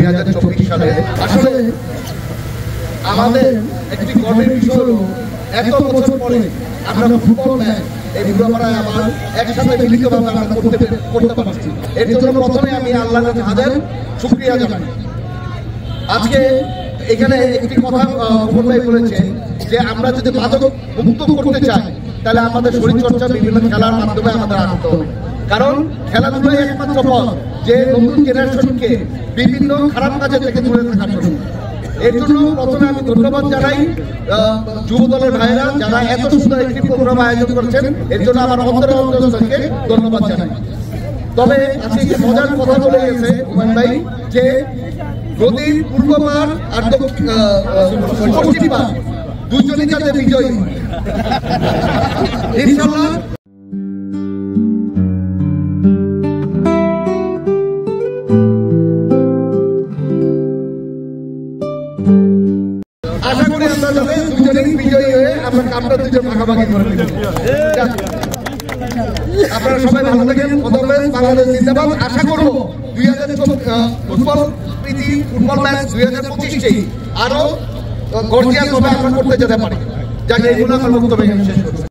2024 সালে। আসলে আমাদের একটি গর্বের বিষয় হলো এত বছর পরে আমরা ফুটবল ম্যাচ এই ঘুরাপাড়ায় আবার একসাথে মিলিতভাবে আমরা করতে পারছি। এর জন্য প্রথমে আমি আল্লাহর কাছে হাজার শুকরিয়া জানাই। আজকে এখানে একটি কথা খবর ভাই বলেছে যে আমরা যদি মাদক মুক্ত করতে চাই তাহলে আমাদের শরীরচর্চা বিভিন্ন খেলার মাধ্যমে আমাদের আনতে হবে, কারণ খেলাধুলাই একমাত্র পথ যে নতুন জেনারেশনকে বিভিন্ন খারাপ কাজে থেকে দূরে থাকার জন্য। এর জন্য প্রথমে আমি ধন্যবাদ জানাই যুব দলের ভাইয়েরা যারা এত সুন্দর একটি প্রোগ্রাম আয়োজন করেছেন, এর জন্য আমার অন্তরের অন্তর থেকে ধন্যবাদ জানাই। তবে আজকে একটি মজার কথা বলে গেছে হুমায়ুন ভাই যে নদীর পূর্ব পার আর পশ্চিম পার দুজনই যাতে বিজয়ী ইনশাআল্লাহ। আশা করি আমরা যাতে দুজনেই বিজয়ী হয়ে আমরা কাপটা দুজন ভাগাভাগি করে নিব। আপনারা সবাই ভালো থাকেন। বাংলাদেশ জিন্দাবাদ। আশা করব 2024 ফুটবল ম্যাচ 2025 আরো গর্জিয়াস ভাবে আমরা করতে যেতে পারি। যাকে এগুলো আমার বক্তব্য শেষ করছি।